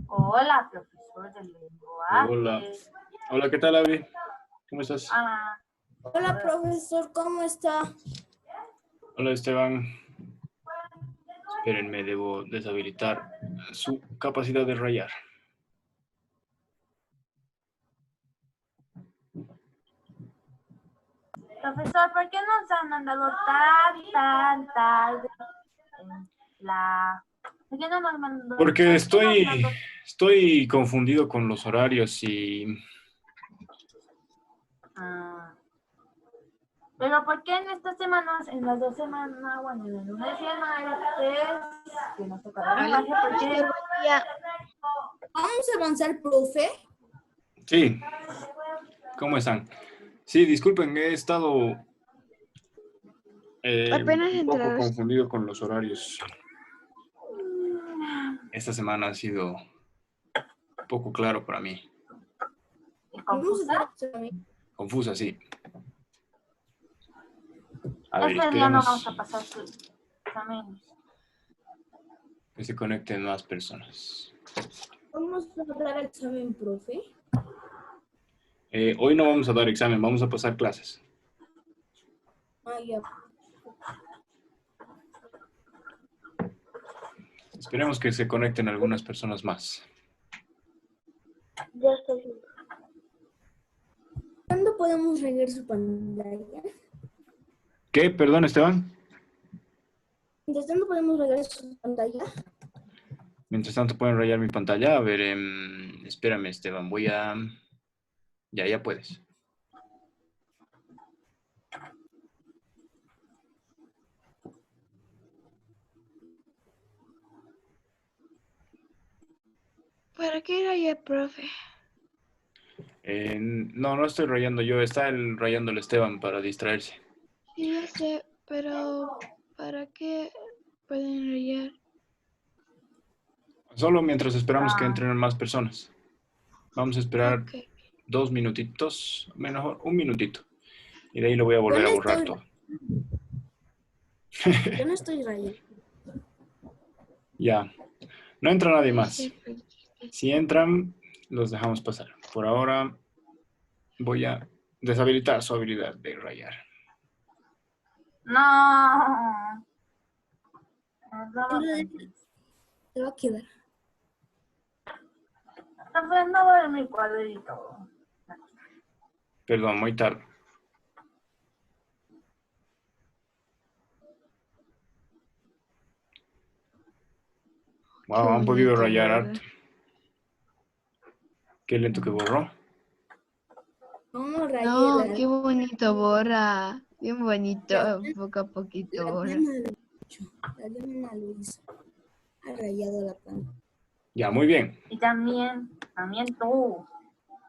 Hola, profesor del Hola. lenguaje. Hola, ¿qué tal, Abby? ¿Cómo estás? Hola, profesor, ¿cómo está? Hola, Esteban. Espérenme, debo deshabilitar su capacidad de rayar. Profesor, ¿por qué nos han mandado tan tarde en la... ¿Por qué no nos mandó? Porque ¿Por qué nos mandó? estoy confundido con los horarios y... Pero ¿por qué en estas semanas, en las 2 semanas, bueno, en el lunes y el martes, que nos tocará el lenguaje, ¿por qué? ¿Vamos a avanzar, profe? Sí, ¿cómo están? Sí, disculpen, he estado Apenas un poco entrados. confundido con los horarios. Esta semana ha sido un poco claro para mí. ¿Confusa? Confusa, sí. A ver, Este día no esperemos vamos a pasar sus exámenes. que se conecten más personas. ¿Vamos a dar examen, profe? Hoy no vamos a dar examen, vamos a pasar clases. Ah, ya. Esperemos que se conecten algunas personas más. Ya estoy. ¿Cuándo podemos rayar su pantalla? ¿Qué? Perdón, Esteban. ¿Desde cuándo podemos rayar su pantalla? Mientras tanto pueden rayar mi pantalla. A ver, espérame, Esteban. Voy a... Ya puedes. ¿Para qué era ya, profe? No estoy rayando yo. Está rayando el Esteban para distraerse. Sí, ya sé, pero ¿para qué pueden rayar? Solo mientras esperamos que entren más personas. Vamos a esperar Ok. 2 minutitos, mejor 1 minutito. Y de ahí lo voy a volver a borrar todo. Yo no estoy rayando. Ya. No entra nadie más. Sí, Si entran, los dejamos pasar. Por ahora voy a deshabilitar su habilidad de rayar. No. Te va a quedar. No voy a mi cuadrito. Perdón, muy tarde. Wow, han podido rayar harto. Qué lento que borró. No, rayé No, la... qué bonito borra. Bien bonito, poco a poquito La borra. Diana lo hizo. La Diana lo hizo. Ha rayado la pantalla. Ya, muy bien. Y también tú.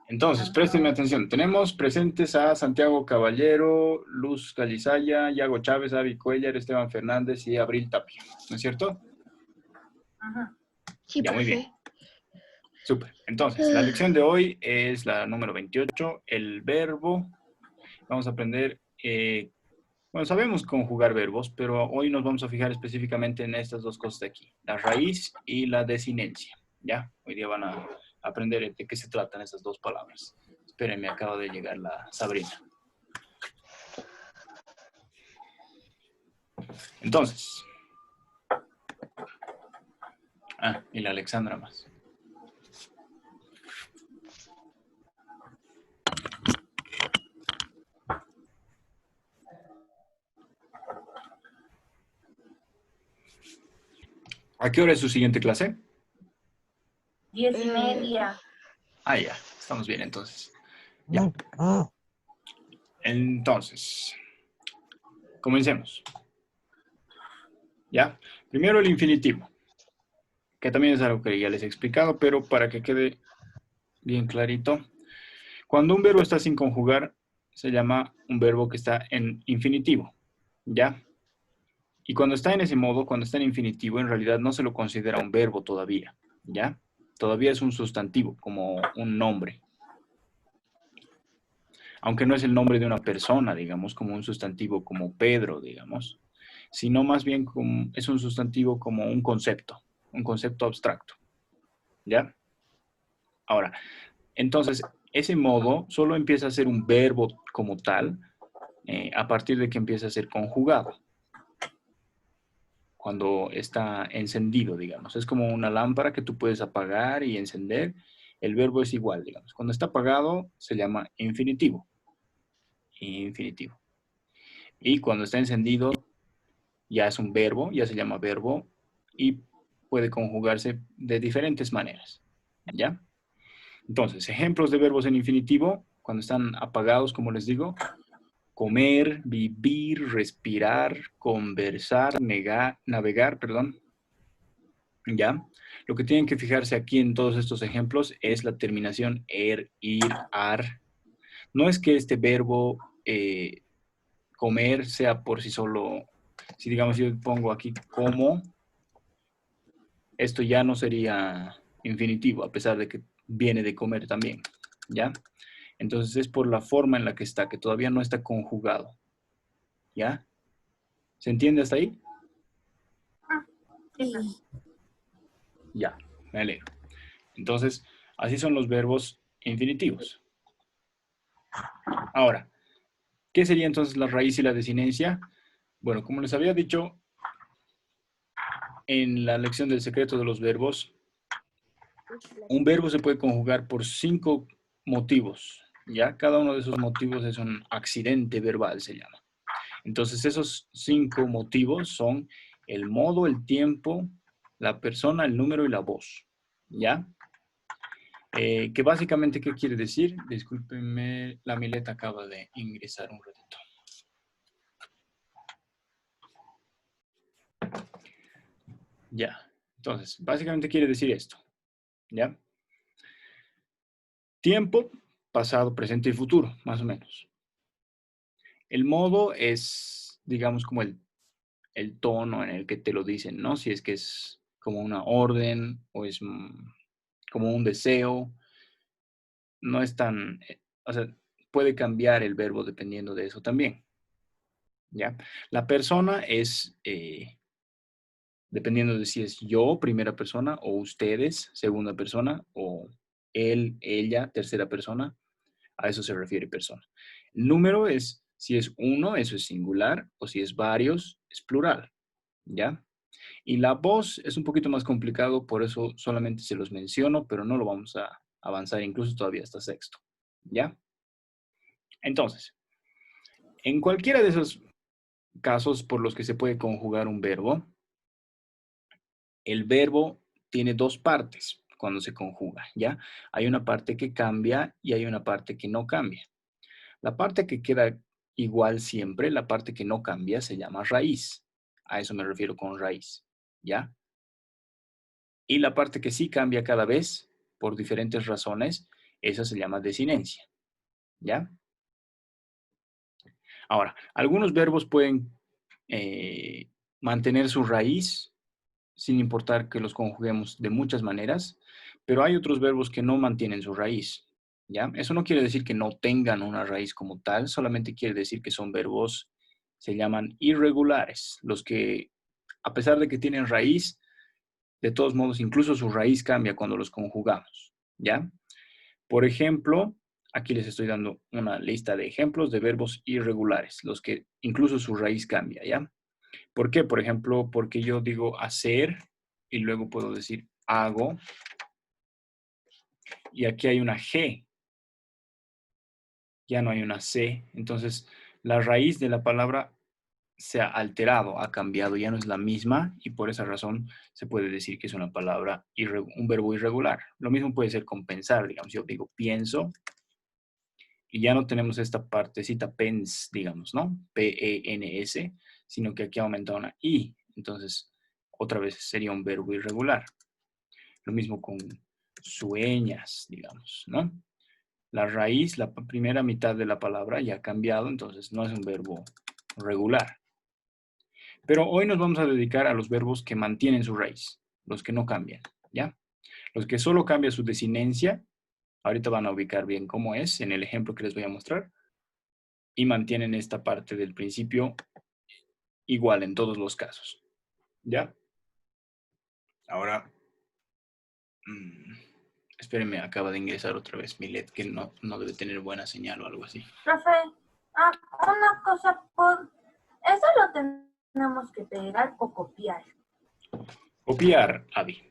Entonces, préstenme atención. Tenemos presentes a Santiago Caballero, Luz Galizaya, Yago Chávez, Avi Cuellar, Esteban Fernández y Abril Tapia. ¿No es cierto? Ajá. Sí, Ya, muy profe. bien. Súper. Entonces, la lección de hoy es la número 28, el verbo. Vamos a aprender, bueno, sabemos conjugar verbos, pero hoy nos vamos a fijar específicamente en estas dos cosas de aquí, la raíz y la desinencia. ¿Ya? Hoy día van a aprender de qué se tratan esas dos palabras. Espérenme, acaba de llegar la Sabrina. Entonces. Y la Alexandra más. ¿A qué hora es su siguiente clase? 10:30. Ya. Estamos bien, entonces. Ya. Entonces, comencemos. ¿Ya? Primero el infinitivo, que también es algo que ya les he explicado, pero para que quede bien clarito. Cuando un verbo está sin conjugar, se llama un verbo que está en infinitivo. ¿Ya? Y cuando está en ese modo, cuando está en infinitivo, en realidad no se lo considera un verbo todavía. ¿Ya? Todavía es un sustantivo, como un nombre. Aunque no es el nombre de una persona, digamos, como un sustantivo como Pedro, digamos, sino más bien es un sustantivo como un concepto abstracto, ¿ya? Ahora, entonces, ese modo solo empieza a ser un verbo como tal a partir de que empieza a ser conjugado. Cuando está encendido, digamos. Es como una lámpara que tú puedes apagar y encender. El verbo es igual, digamos. Cuando está apagado se llama infinitivo. Infinitivo. Y cuando está encendido ya es un verbo, ya se llama verbo y puede conjugarse de diferentes maneras. ¿Ya? Entonces, ejemplos de verbos en infinitivo, cuando están apagados, como les digo, comer, vivir, respirar, conversar, navegar, perdón. ¿Ya? Lo que tienen que fijarse aquí en todos estos ejemplos es la terminación er, ir, ar. No es que este verbo comer sea por sí solo, si digamos yo pongo aquí como, esto ya no sería infinitivo, a pesar de que viene de comer también, ¿ya? Entonces es por la forma en la que está, que todavía no está conjugado, ¿ya? ¿Se entiende hasta ahí? Sí, Sí. Ya, me alegro. Entonces, así son los verbos infinitivos. Ahora, ¿qué sería entonces la raíz y la desinencia? Bueno, como les había dicho en la lección del secreto de los verbos, un verbo se puede conjugar por 5 motivos, ¿ya? Cada uno de esos motivos es un accidente verbal, se llama. Entonces, esos 5 motivos son el modo, el tiempo, la persona, el número y la voz, ¿ya? Que básicamente, ¿qué quiere decir? Discúlpenme, la Mileta acaba de ingresar un ratito. Ya, entonces, básicamente quiere decir esto, ¿ya? Tiempo, pasado, presente y futuro, más o menos. El modo es, digamos, como el tono en el que te lo dicen, ¿no? Si es que es como una orden o es como un deseo, no es tan, o sea, puede cambiar el verbo dependiendo de eso también, ¿ya? La persona es, dependiendo de si es yo, primera persona, o ustedes, segunda persona, o él, ella, tercera persona, a eso se refiere persona. El número es, si es uno, eso es singular, o si es varios, es plural, ¿ya? Y la voz es un poquito más complicado, por eso solamente se los menciono, pero no lo vamos a avanzar incluso todavía hasta sexto, ¿ya? Entonces, en cualquiera de esos casos por los que se puede conjugar un verbo, el verbo tiene 2 partes cuando se conjuga, ¿ya? Hay una parte que cambia y hay una parte que no cambia. La parte que queda igual siempre, la parte que no cambia, se llama raíz. A eso me refiero con raíz, ¿ya? Y la parte que sí cambia cada vez, por diferentes razones, esa se llama desinencia, ¿ya? Ahora, algunos verbos pueden mantener su raíz sin importar que los conjuguemos de muchas maneras, pero hay otros verbos que no mantienen su raíz, ¿ya? Eso no quiere decir que no tengan una raíz como tal, solamente quiere decir que son verbos, se llaman irregulares, los que, a pesar de que tienen raíz, de todos modos, incluso su raíz cambia cuando los conjugamos, ¿ya? Por ejemplo, aquí les estoy dando una lista de ejemplos de verbos irregulares, los que incluso su raíz cambia, ¿ya? ¿Por qué? Por ejemplo, porque yo digo hacer y luego puedo decir hago y aquí hay una G, ya no hay una C. Entonces, la raíz de la palabra se ha alterado, ha cambiado, ya no es la misma y por esa razón se puede decir que es una palabra, un verbo irregular. Lo mismo puede ser con pensar, digamos, yo digo pienso y ya no tenemos esta partecita pens, digamos, ¿no? P-E-N-S, sino que aquí ha aumentado una I. Entonces, otra vez sería un verbo irregular. Lo mismo con sueñas, digamos, ¿no? La raíz, la primera mitad de la palabra ya ha cambiado, entonces no es un verbo regular. Pero hoy nos vamos a dedicar a los verbos que mantienen su raíz, los que no cambian, ¿ya? Los que solo cambia su desinencia, ahorita van a ubicar bien cómo es en el ejemplo que les voy a mostrar, y mantienen esta parte del principio igual en todos los casos, ¿ya? Ahora, Espérenme, acaba de ingresar otra vez Milet, que no debe tener buena señal o algo así. Profe, una cosa, eso lo tenemos que pegar o copiar. Copiar, Avi,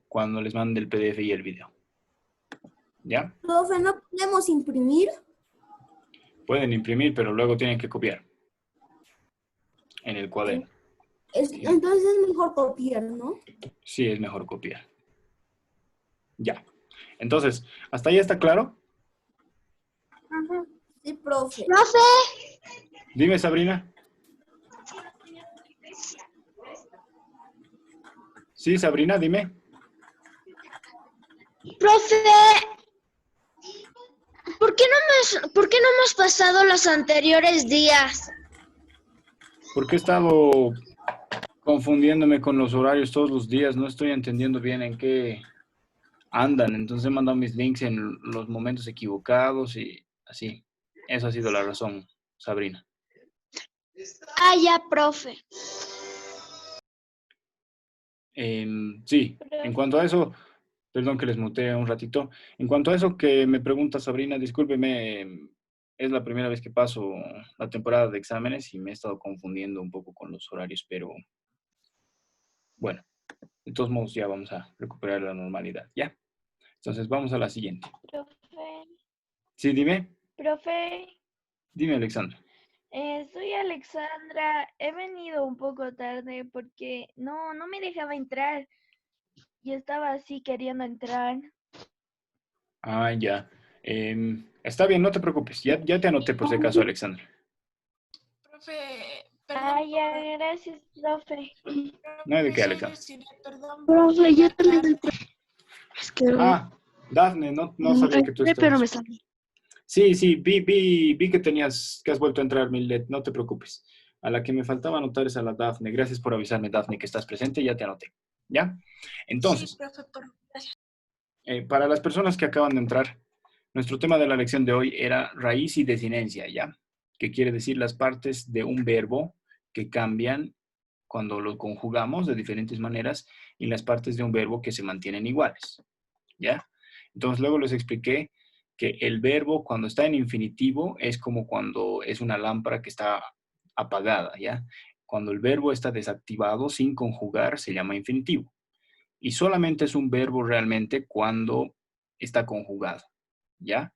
cuando les mande el PDF y el video. ¿Ya? Profe, ¿no podemos imprimir? Pueden imprimir, pero luego tienen que copiar en el cuaderno. Entonces es mejor copiar, ¿no? Sí, es mejor copiar. Ya. Entonces, ¿hasta ahí está claro? Ujú. Sí, profe. Profe, Dime, Sabrina. Sí, Sabrina, dime. profe, ¿por qué no hemos pasado los anteriores días? Porque he estado confundiéndome con los horarios todos los días. No estoy entendiendo bien en qué andan. Entonces he mandado mis links en los momentos equivocados y así. Esa ha sido la razón, Sabrina. Ah, ya, profe. Sí, en cuanto a eso, perdón que les muteé un ratito. En cuanto a eso que me pregunta Sabrina, discúlpeme, es la primera vez que paso la temporada de exámenes y me he estado confundiendo un poco con los horarios, pero bueno, de todos modos ya vamos a recuperar la normalidad, ¿ya? Entonces vamos a la siguiente. Profe, Sí, dime, profe, dime, Alexandra. soy Alexandra. He venido un poco tarde porque no me dejaba entrar. Y estaba así queriendo entrar. Ah, ya. Está bien, no te preocupes. Ya te anoté por si acaso, Alexandra. Profe, Ah, perdón, ya, gracias, profe. No hay de qué, soy Alexandra. Luciana, perdón. Profe, yo también entré. Es que Dafne, no sabía que tú entré, pero estabas. me salí. Sí, vi que has vuelto a entrar, Milet, no te preocupes. A la que me faltaba anotar es a la Dafne. Gracias por avisarme, Dafne, que estás presente, ya te anoté. ¿Ya? Sí, Entonces, profe, gracias. para las personas que acaban de entrar, nuestro tema de la lección de hoy era raíz y desinencia, ¿ya? Que quiere decir las partes de un verbo que cambian cuando lo conjugamos de diferentes maneras y las partes de un verbo que se mantienen iguales, ¿ya? Entonces luego les expliqué que el verbo cuando está en infinitivo es como cuando es una lámpara que está apagada, ¿ya? Cuando el verbo está desactivado sin conjugar se llama infinitivo. Y solamente es un verbo realmente cuando está conjugado, ¿ya?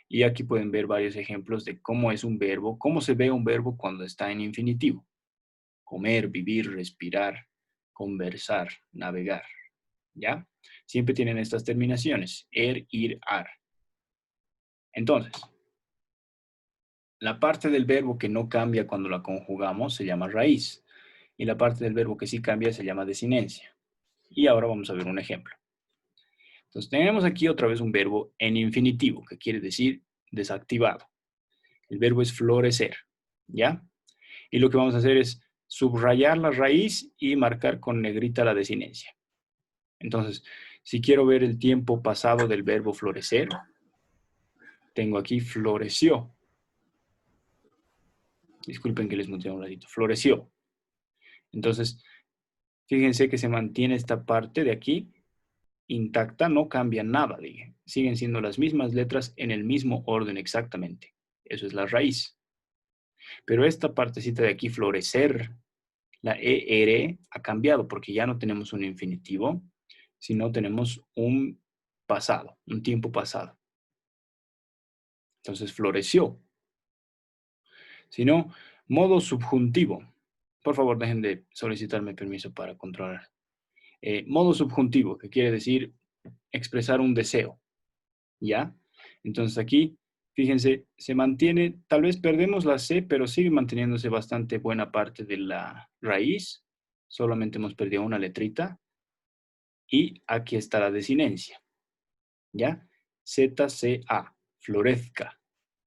Y aquí pueden ver varios ejemplos de cómo es un verbo, cómo se ve un verbo cuando está en infinitivo. Comer, vivir, respirar, conversar, navegar, ¿ya? Siempre tienen estas terminaciones, ir, ar. Entonces, la parte del verbo que no cambia cuando la conjugamos se llama raíz. Y la parte del verbo que sí cambia se llama desinencia. Y ahora vamos a ver un ejemplo. Entonces, tenemos aquí otra vez un verbo en infinitivo, que quiere decir desactivado. El verbo es florecer, ¿ya? Y lo que vamos a hacer es subrayar la raíz y marcar con negrita la desinencia. Entonces, si quiero ver el tiempo pasado del verbo florecer, tengo aquí floreció. Disculpen que les muteé un ratito. Floreció. Entonces, fíjense que se mantiene esta parte de aquí intacta, no cambia nada, dije. Siguen siendo las mismas letras en el mismo orden exactamente. Eso es la raíz. Pero esta partecita de aquí, florecer, la ER ha cambiado porque ya no tenemos un infinitivo, sino tenemos un pasado, un tiempo pasado. Entonces, floreció. Si no, modo subjuntivo. Por favor, dejen de solicitarme permiso para controlar. Modo subjuntivo, que quiere decir expresar un deseo. ¿Ya? Entonces aquí, fíjense, se mantiene, tal vez perdemos la C, pero sigue manteniéndose bastante buena parte de la raíz. Solamente hemos perdido una letrita. Y aquí está la desinencia. ¿Ya? ZCA, florezca.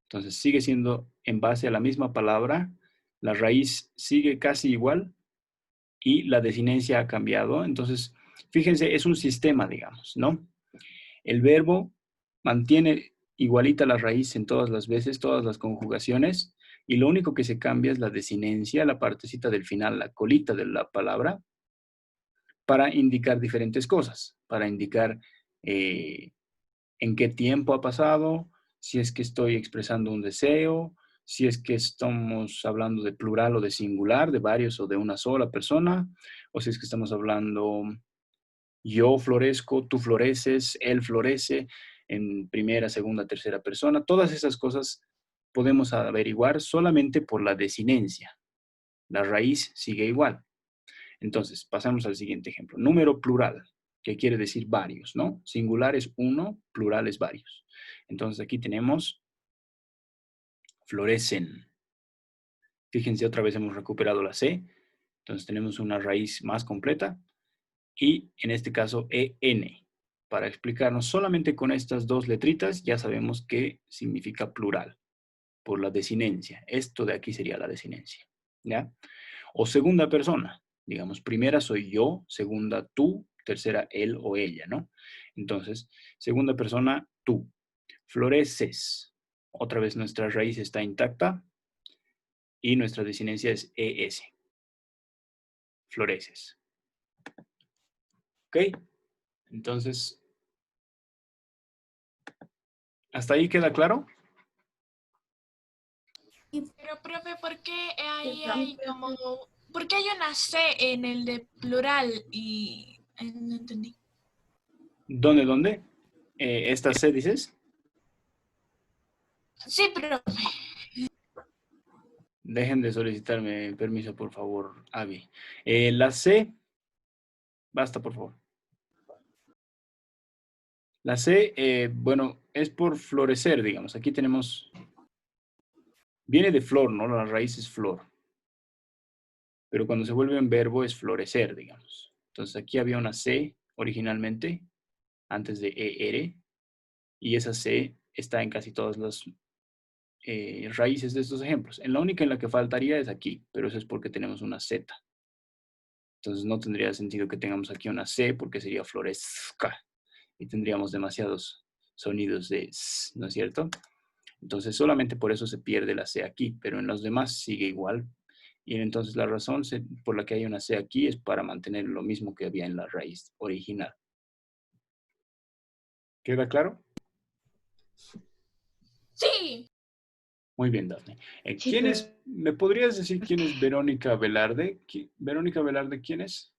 Entonces sigue siendo en base a la misma palabra, la raíz sigue casi igual y la desinencia ha cambiado. Entonces, fíjense, es un sistema, digamos, ¿no? El verbo mantiene igualita la raíz en todas las veces, todas las conjugaciones, y lo único que se cambia es la desinencia, la partecita del final, la colita de la palabra, para indicar diferentes cosas, para indicar en qué tiempo ha pasado, si es que estoy expresando un deseo, si es que estamos hablando de plural o de singular, de varios o de una sola persona, o si es que estamos hablando yo florezco, tú floreces, él florece en primera, segunda, tercera persona. Todas esas cosas podemos averiguar solamente por la desinencia. La raíz sigue igual. Entonces, pasamos al siguiente ejemplo. Número plural, que quiere decir varios, ¿no? Singular es uno, plural es varios. Entonces, aquí tenemos florecen. Fíjense, otra vez hemos recuperado la C. Entonces, tenemos una raíz más completa. Y, en este caso, EN. Para explicarnos solamente con estas dos letritas, ya sabemos que significa plural, por la desinencia. Esto de aquí sería la desinencia, ¿ya? O segunda persona. Digamos, primera soy yo, segunda tú, tercera él o ella, ¿no? Entonces, segunda persona, tú. Floreces. Otra vez nuestra raíz está intacta y nuestra desinencia es ES. Floreces. ¿Ok? Entonces, ¿hasta ahí queda claro? Pero, profe, ¿por qué ahí hay como... ¿Por qué hay una C en el de plural? Y no entendí. ¿Dónde? ¿Esta C dices? Sí, profe. Dejen de solicitarme permiso, por favor, Avi. La C, basta, por favor. La C, bueno, es por florecer, digamos. Aquí tenemos, viene de flor, ¿no? La raíz es flor. Pero cuando se vuelve en verbo es florecer, digamos. Entonces aquí había una C originalmente, antes de ER, y esa C está en casi todas las raíces de estos ejemplos. En la única en la que faltaría es aquí, pero eso es porque tenemos una Z. Entonces no tendría sentido que tengamos aquí una C porque sería florezca y tendríamos demasiados sonidos de S, ¿no es cierto? Entonces solamente por eso se pierde la C aquí, pero en los demás sigue igual. Y entonces la razón por la que hay una C aquí es para mantener lo mismo que había en la raíz original. ¿Queda claro? Sí. Muy bien, Daphne. Sí, pero ¿Me podrías decir quién es Verónica Velarde? ¿Verónica Velarde quién es?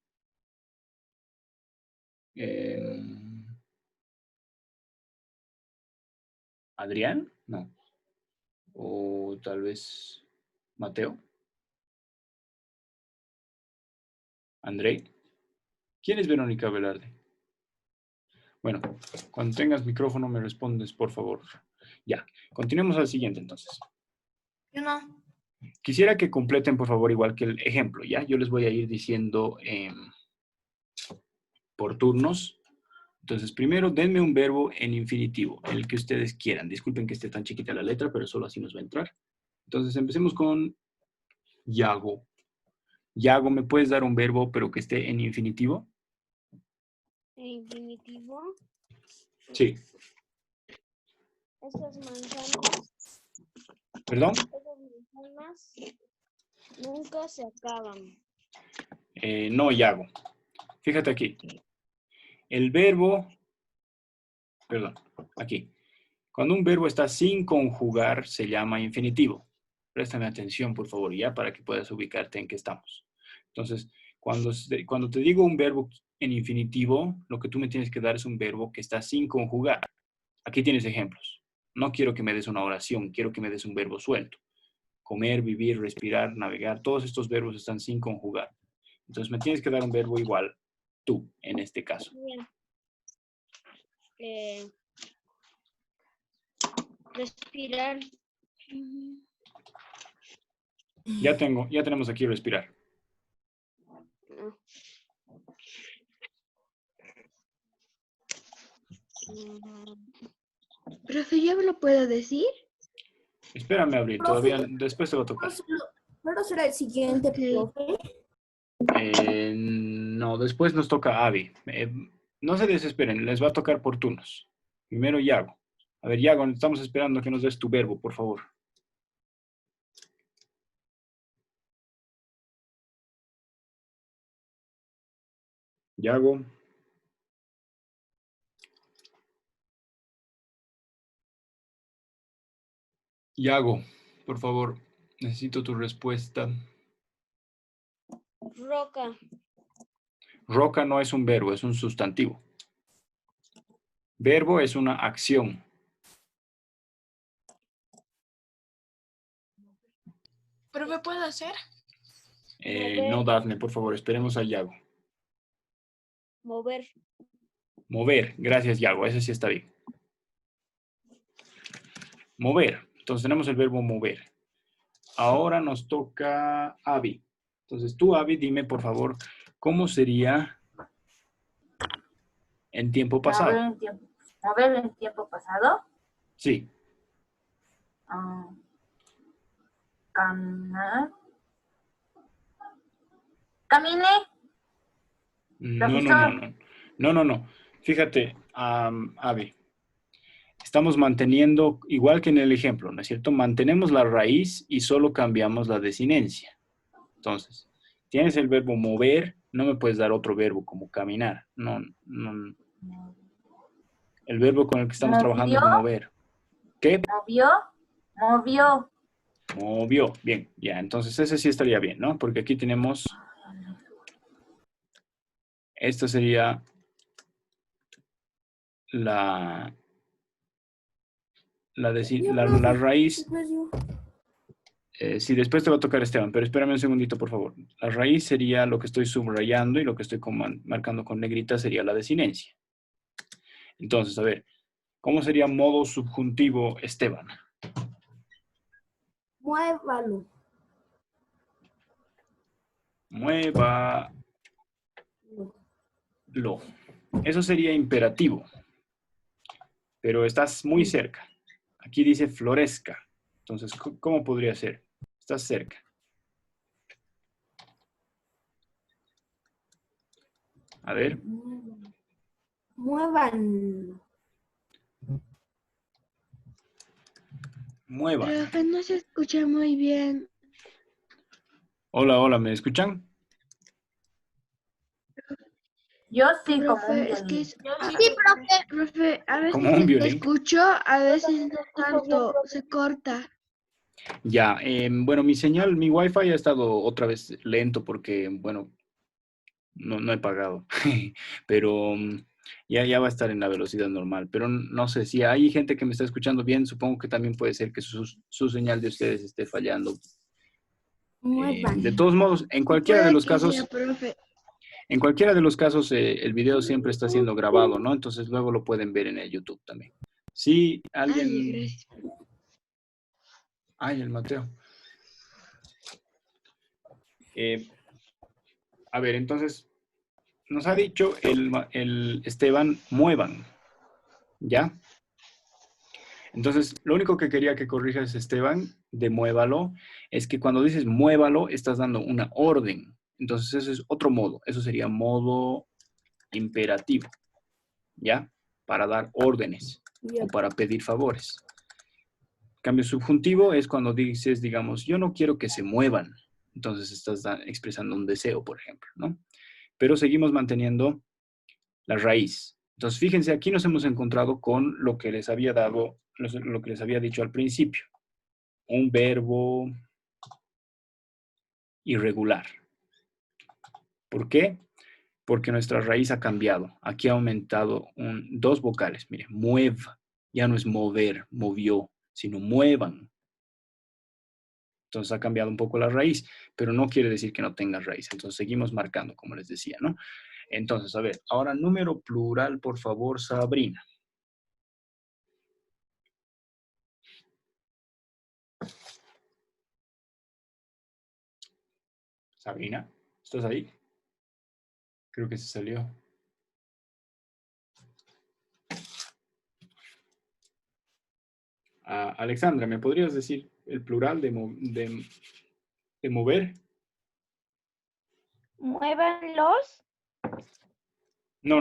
¿Adrián? No. O tal vez Mateo. ¿André? ¿Quién es Verónica Velarde? Bueno, cuando tengas micrófono me respondes, por favor. Ya, continuemos al siguiente entonces. Yo no. Quisiera que completen, por favor, igual que el ejemplo, ¿ya? Yo les voy a ir diciendo por turnos. Entonces, primero, denme un verbo en infinitivo, el que ustedes quieran. Disculpen que esté tan chiquita la letra, pero solo así nos va a entrar. Entonces, empecemos con Yago. Yago, ¿me puedes dar un verbo, pero que esté en infinitivo? En infinitivo, Sí. esas manzanas, ¿Perdón? esas manzanas nunca se acaban. No, Yago. Fíjate aquí. El verbo, perdón, aquí. Cuando un verbo está sin conjugar, se llama infinitivo. Préstame atención, por favor, ya, para que puedas ubicarte en qué estamos. Entonces, cuando te digo un verbo en infinitivo, lo que tú me tienes que dar es un verbo que está sin conjugar. Aquí tienes ejemplos. No quiero que me des una oración, quiero que me des un verbo suelto. Comer, vivir, respirar, navegar, todos estos verbos están sin conjugar. Entonces, me tienes que dar un verbo igual tú, en este caso. Bien. Respirar. Ya tenemos aquí respirar. No. profe, ¿ya me lo puedo decir? Espérame, Abril, Profe, todavía después te va a tocar. ¿Puedo ser el siguiente, Ok. profe? No, después nos toca Avi. No se desesperen, les va a tocar por turnos. Primero Yago. A ver, Yago, estamos esperando a que nos des tu verbo, por favor. Yago. Yago, por favor, necesito tu respuesta. Roca. Roca no es un verbo, es un sustantivo. Verbo es una acción. ¿Profe, puedo hacer? No, Dafne, por favor, esperemos a Yago. Mover. Mover, gracias, Yago, ese sí está bien. Mover, entonces tenemos el verbo mover. Ahora nos toca Abby. Entonces tú, Abby, dime, por favor, ¿cómo sería en tiempo pasado? Mover en tiempo pasado. Sí. Caminar. Caminé. No. Fíjate, Abby, estamos manteniendo, igual que en el ejemplo, ¿no es cierto? Mantenemos la raíz y solo cambiamos la desinencia. Entonces, tienes el verbo mover, no me puedes dar otro verbo como caminar. No. El verbo con el que estamos trabajando es mover. ¿Qué? Movió. Bien, ya. Entonces ese sí estaría bien, ¿no? Porque aquí tenemos... Esta sería la raíz. Sí, después te va a tocar Esteban, pero espérame un segundito, por favor. La raíz sería lo que estoy subrayando y lo que estoy marcando con negrita sería la desinencia. Entonces, a ver, ¿cómo sería modo subjuntivo, Esteban? Muévalo. Muévalo. Eso sería imperativo. Pero estás muy cerca. Aquí dice florezca. Entonces, ¿cómo podría ser? Estás cerca. A ver. Muévanlo. Mueva. Profe, no se escucha muy bien. Hola, ¿me escuchan? Yo sí, como un Profe, es que violín. Sí, profe, a veces Como un te violín. escucho, a veces no tanto, se corta. Ya, bueno, mi señal, mi wifi ha estado otra vez lento porque, bueno, no he pagado. Pero ya va a estar en la velocidad normal. Pero no sé, si hay gente que me está escuchando bien, supongo que también puede ser que su señal de ustedes esté fallando. De todos modos, en cualquiera de Puede los que sea, casos... profe. En cualquiera de los casos, el video siempre está siendo grabado, ¿no? Entonces luego lo pueden ver en el YouTube también. Si alguien... Ay, gracias. Ay, el Mateo. A ver, entonces, nos ha dicho el Esteban, muevan, ¿ya? Entonces, lo único que quería que corrijas, Esteban, de muévalo, es que cuando dices muévalo, estás dando una orden. Entonces, eso es otro modo. Eso sería modo imperativo, ¿ya? Para dar órdenes o para pedir favores. Cambio subjuntivo es cuando dices, digamos, yo no quiero que se muevan. Entonces, estás expresando un deseo, por ejemplo, ¿no? Pero seguimos manteniendo la raíz. Entonces, fíjense, aquí nos hemos encontrado con lo que les había dado, lo que les había dicho al principio. Un verbo irregular. ¿Por qué? Porque nuestra raíz ha cambiado. Aquí ha aumentado dos vocales. Mire, muev, ya no es mover, movió, sino muevan. Entonces ha cambiado un poco la raíz, pero no quiere decir que no tenga raíz. Entonces seguimos marcando, como les decía, ¿no? Entonces, a ver, ahora número plural, por favor, Sabrina. Sabrina, ¿estás ahí? Creo que se salió. Alexandra, ¿me podrías decir el plural de mover? Muévanlos. No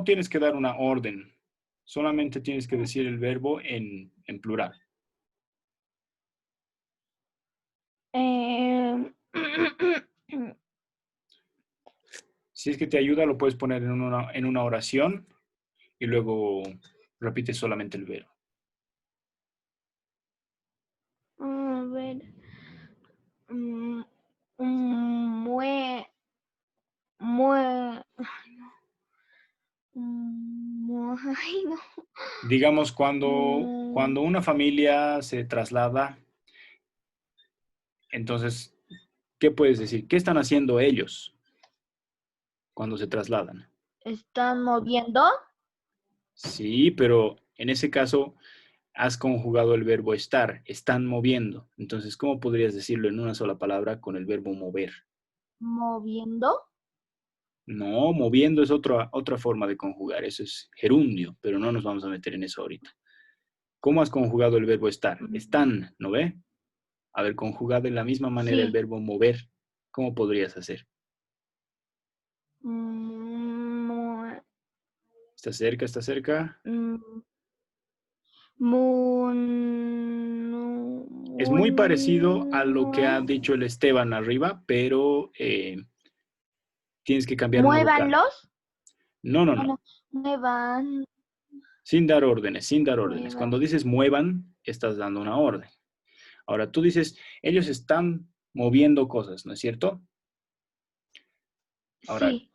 tienes que dar una orden. Solamente tienes que decir el verbo en plural. Si es que te ayuda, lo puedes poner en una oración y luego repites solamente el verbo. Mue, mue, ay, no. Digamos, cuando una familia se traslada, entonces, ¿qué puedes decir? ¿Qué están haciendo ellos cuando se trasladan? ¿Están moviendo? Sí, pero en ese caso has conjugado el verbo estar, están moviendo. Entonces, ¿cómo podrías decirlo en una sola palabra con el verbo mover? ¿Moviendo? No, moviendo es otra forma de conjugar, eso es gerundio, pero no nos vamos a meter en eso ahorita. ¿Cómo has conjugado el verbo estar? Están, ¿no ve? A ver, conjugado de la misma manera el Sí. verbo mover, ¿cómo podrías hacer? Mu- ¿Está cerca? ¿Está cerca? mm, Es muy parecido a lo que ha mue- dicho el Esteban arriba, pero tienes que cambiar una vocal. Muévanlos. No, no, Ah, no. no. Muevan. Sin dar órdenes, sin dar órdenes. Muevan. Cuando dices muevan, estás dando una orden. Ahora tú dices, ellos están moviendo cosas, ¿no es cierto? Ahora, Sí.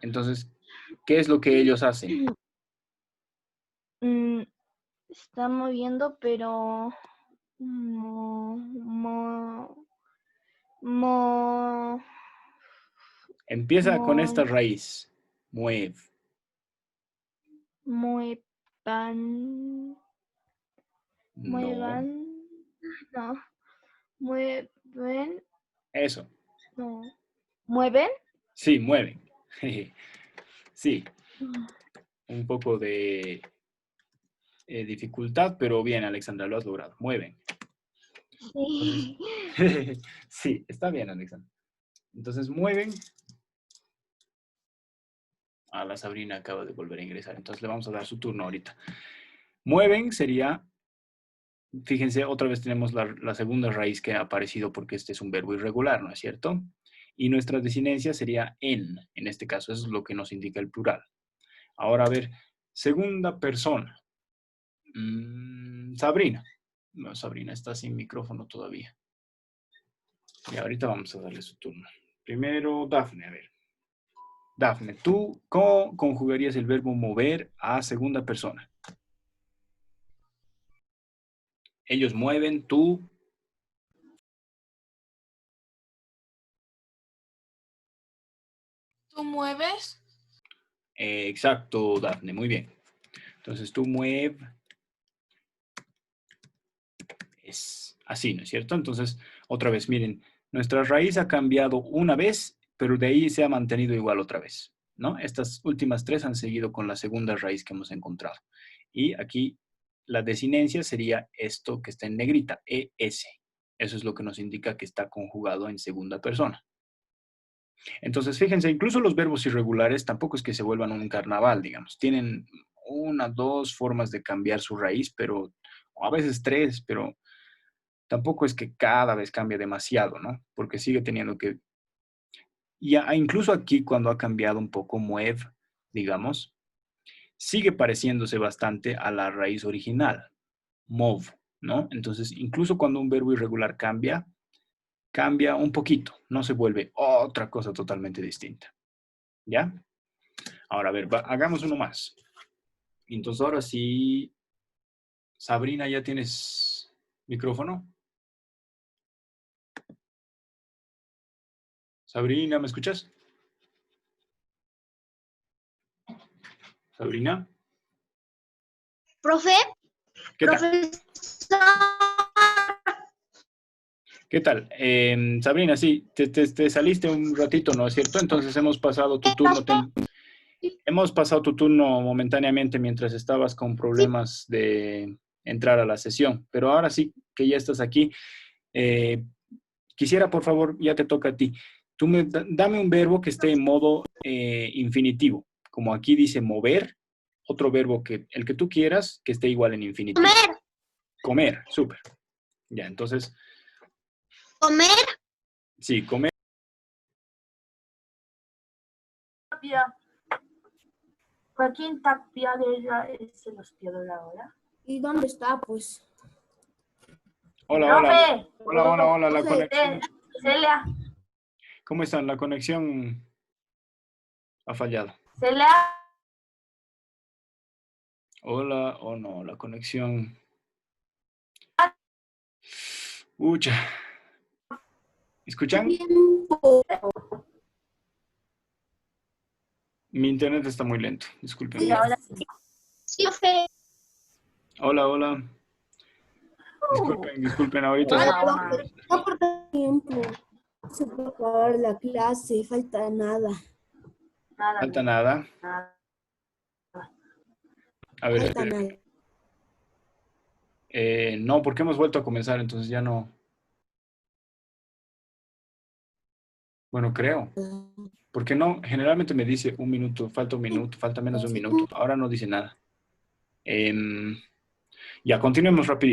entonces, ¿qué es lo que ellos hacen? Están moviendo, pero mo- Empieza con esta mo- raíz. Mueve. muevan, No. no, mueven, Eso. no, mueven, Sí, mueven. Sí, un poco de dificultad, pero bien, Alexandra, lo has logrado. Mueven. sí. Entonces, sí, está bien, Alexandra. Entonces, mueven. Ah, la Sabrina acaba de volver a ingresar, entonces le vamos a dar su turno ahorita. Mueven sería, fíjense, otra vez tenemos la segunda raíz que ha aparecido porque este es un verbo irregular, ¿no es cierto? Y nuestra desinencia sería en este caso, eso es lo que nos indica el plural. Ahora, a ver, segunda persona. Sabrina. No, Sabrina está sin micrófono todavía. Y ahorita vamos a darle su turno. Primero, Dafne, a ver. Dafne, ¿tú cómo conjugarías el verbo mover a segunda persona? Ellos mueven, tú. ¿Tú mueves? Exacto, Dafne, muy bien. Entonces tú mueves. Es así, ¿no es cierto? Entonces, otra vez, miren, nuestra raíz ha cambiado una vez, pero de ahí se ha mantenido igual otra vez, ¿no? Estas últimas tres han seguido con la segunda raíz que hemos encontrado. Y aquí la desinencia sería esto que está en negrita, ES. Eso es lo que nos indica que está conjugado en segunda persona. Entonces, fíjense, incluso los verbos irregulares tampoco es que se vuelvan un carnaval, digamos. Tienen una, dos formas de cambiar su raíz, pero o a veces tres, pero tampoco es que cada vez cambie demasiado, ¿no? Porque sigue teniendo que... Y incluso aquí, cuando ha cambiado un poco muev, digamos, sigue pareciéndose bastante a la raíz original, mov, ¿no? Entonces, incluso cuando un verbo irregular cambia, cambia un poquito, no se vuelve otra cosa totalmente distinta. ¿Ya? Ahora, a ver, hagamos uno más. Entonces, ahora sí, Sabrina, ¿ya tienes micrófono? Sabrina, ¿me escuchas? Sabrina. Profe, ¿Qué tal? profesor. ¿Qué tal? Sabrina, sí, te saliste un ratito, ¿no es cierto? Entonces hemos pasado tu turno. Hemos pasado tu turno momentáneamente mientras estabas con problemas de entrar a la sesión. Pero ahora sí que ya estás aquí. Quisiera, por favor, ya te toca a ti. Tú dame un verbo que esté en modo infinitivo. Como aquí dice mover, otro verbo que el que tú quieras que esté igual en infinitivo. Comer. Comer, súper. Ya, entonces, Comer. sí, comer. Tapia. Joaquín Tapia se los pierdo la hora. ¿Y dónde está, pues? Hola, hola. ¡Profe! Hola, hola, hola. La Profe, conexión. Celia. ¿Cómo están? La conexión ha fallado. Se le ha... Hola, o no, la conexión. Ucha. ¿Escuchan? Tiempo. Mi internet está muy lento, disculpen. Y ahora Sí, profe. Hola, hola. Disculpen, ahorita. Hola, hola. No por tiempo. Se puede acabar la clase, falta nada. Nada, Falta nada. nada. A ver, Falta espera. nada. No, porque hemos vuelto a comenzar, entonces ya no. Bueno, creo. Porque no, generalmente me dice 1 minuto, falta 1 minuto, falta menos de 1 minuto. Ahora no dice nada. Ya, continuemos rapidito.